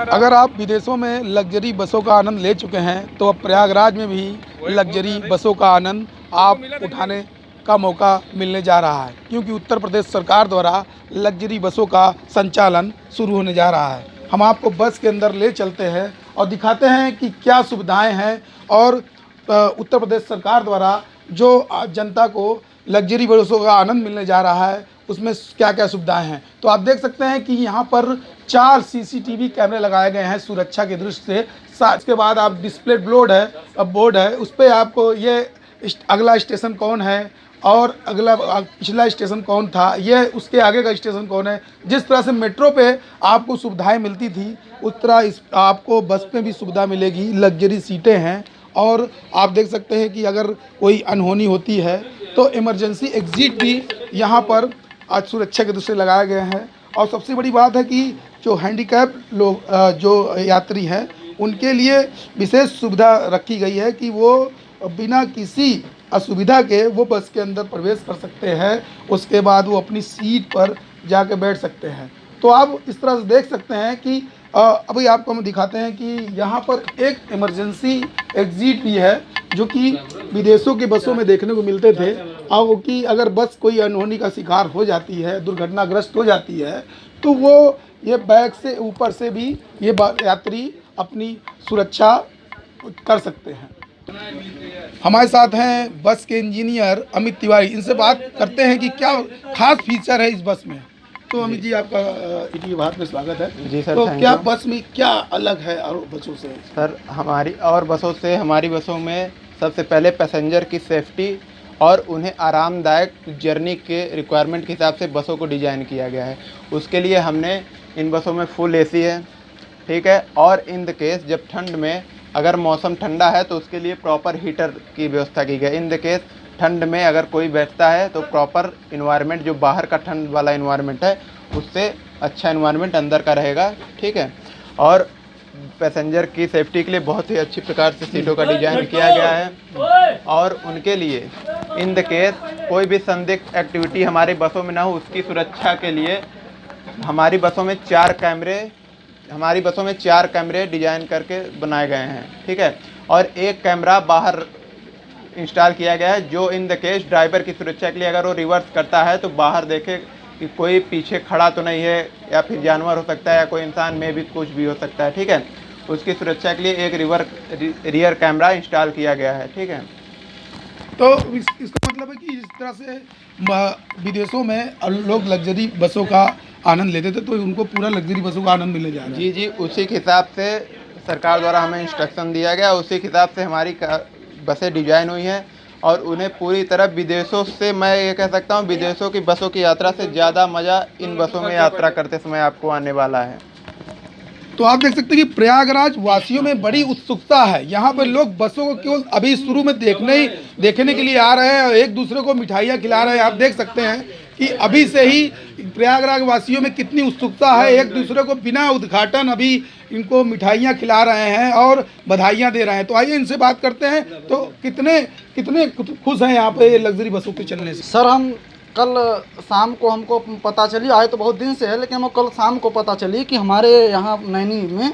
अगर आप विदेशों में लग्जरी बसों का आनंद ले चुके हैं तो अब प्रयागराज में भी लग्जरी बसों का आनंद आप उठाने का मौका मिलने जा रहा है, क्योंकि उत्तर प्रदेश सरकार द्वारा लग्जरी बसों का संचालन शुरू होने जा रहा है। हम आपको बस के अंदर ले चलते हैं और दिखाते हैं कि क्या सुविधाएं हैं और उत्तर प्रदेश सरकार द्वारा जो जनता को लग्जरी बसों का आनंद मिलने जा रहा है उसमें क्या क्या सुविधाएं हैं। तो आप देख सकते हैं कि यहाँ पर 4 सीसीटीवी कैमरे लगाए गए हैं सुरक्षा की दृष्टि से। इसके बाद आप डिस्प्ले बोर्ड है उस पर आपको ये अगला स्टेशन कौन है और अगला पिछला स्टेशन कौन था, ये उसके आगे का स्टेशन कौन है। जिस तरह से मेट्रो पे आपको सुविधाएं मिलती थी उस तरह आपको बस में भी सुविधा मिलेगी। लग्जरी सीटें हैं और आप देख सकते हैं कि अगर कोई अनहोनी होती है तो इमरजेंसी एग्जिट भी यहाँ पर आज सुरक्षा के दृष्टि से लगाए गए हैं। और सबसे बड़ी बात है कि जो हैंडीकैप लोग जो यात्री हैं उनके लिए विशेष सुविधा रखी गई है कि वो बिना किसी असुविधा के वो बस के अंदर प्रवेश कर सकते हैं, उसके बाद वो अपनी सीट पर जाके बैठ सकते हैं। तो आप इस तरह से देख सकते हैं कि अभी आपको हम दिखाते हैं कि यहाँ पर एक इमरजेंसी एग्जिट भी है जो कि विदेशों की बसों में देखने को मिलते थे। अब कि अगर बस कोई अनहोनी का शिकार हो जाती है, दुर्घटनाग्रस्त हो जाती है, तो वो ये बैग से ऊपर से भी ये यात्री अपनी सुरक्षा कर सकते हैं। हमारे साथ हैं बस के इंजीनियर अमित तिवारी, इनसे बात करते हैं कि क्या खास फीचर है इस बस में। तो अमित जी, आपका ईटीवी भारत में स्वागत है। जी सर। तो क्या बस में क्या अलग है और बसों से? सर, हमारी बसों में सबसे पहले पैसेंजर की सेफ्टी और उन्हें आरामदायक जर्नी के रिक्वायरमेंट के हिसाब से बसों को डिज़ाइन किया गया है। उसके लिए हमने इन बसों में फुल एसी है, ठीक है। और इन द केस जब ठंड में अगर मौसम ठंडा है तो उसके लिए प्रॉपर हीटर की व्यवस्था की गई। इन द केस ठंड में अगर कोई बैठता है तो प्रॉपर इन्वायरमेंट जो बाहर का ठंड वाला इन्वायरमेंट है उससे अच्छा इन्वायरमेंट अंदर का रहेगा, ठीक है। और पैसेंजर की सेफ्टी के लिए बहुत ही अच्छी प्रकार से सीटों का डिज़ाइन किया गया है। और उनके लिए इन द केस कोई भी संदिग्ध एक्टिविटी हमारी बसों में ना हो, उसकी सुरक्षा के लिए हमारी बसों में 4 कैमरे डिज़ाइन करके बनाए गए हैं, ठीक है। और एक कैमरा बाहर इंस्टॉल किया गया है जो इन द केस ड्राइवर की सुरक्षा के लिए अगर वो रिवर्स करता है तो बाहर देखे कि कोई पीछे खड़ा तो नहीं है, या फिर जानवर हो सकता है या कोई इंसान में भी कुछ भी हो सकता है, ठीक है। उसकी सुरक्षा के लिए एक रियर कैमरा इंस्टॉल किया गया है, ठीक है। तो इसका मतलब है कि इस तरह से विदेशों में लोग लग्जरी बसों का आनंद लेते थे तो उनको पूरा लग्जरी बसों का आनंद मिलने जा रहा है। जी, उसी के हिसाब से सरकार द्वारा हमें इंस्ट्रक्शन दिया गया, उसी के हिसाब से हमारी बसें डिजाइन हुई हैं। और उन्हें पूरी तरह विदेशों से, मैं ये कह सकता हूँ, विदेशों की बसों की यात्रा से ज़्यादा मज़ा इन बसों में यात्रा करते समय आपको आने वाला है। तो आप देख सकते हैं कि प्रयागराज वासियों में बड़ी उत्सुकता है। यहाँ पर लोग बसों को केवल अभी शुरू में देखने के लिए आ रहे हैं और एक दूसरे को मिठाइयाँ खिला रहे हैं। आप देख सकते हैं कि अभी से ही प्रयागराज वासियों में कितनी उत्सुकता है, एक दूसरे को बिना उद्घाटन अभी इनको मिठाइयाँ खिला रहे हैं और बधाइयाँ दे रहे हैं। तो आइए इनसे बात करते हैं। तो कितने खुश हैं यहाँ पे लग्जरी बसों के चलने से? सर, हम कल शाम को हमको पता चली, आए तो बहुत दिन से है, लेकिन हमको कल शाम को पता चली कि हमारे यहाँ नैनी में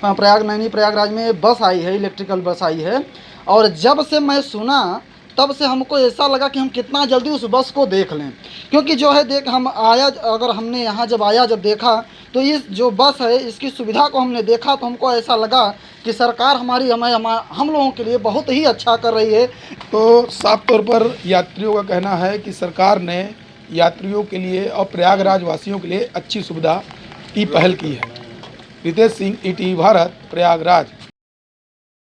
प्रयागराज में बस आई है, इलेक्ट्रिकल बस आई है। और जब से मैं सुना तब से हमको ऐसा लगा कि हम कितना जल्दी उस बस को देख लें, क्योंकि जो है हमने यहाँ जब देखा तो ये जो बस है इसकी सुविधा को हमने देखा तो हमको ऐसा लगा कि सरकार हम लोगों के लिए बहुत ही अच्छा कर रही है। तो साफ तौर पर यात्रियों का कहना है कि सरकार ने यात्रियों के लिए और प्रयागराज वासियों के लिए अच्छी सुविधा की पहल की है। रितेश सिंह, ईटीवी भारत, प्रयागराज।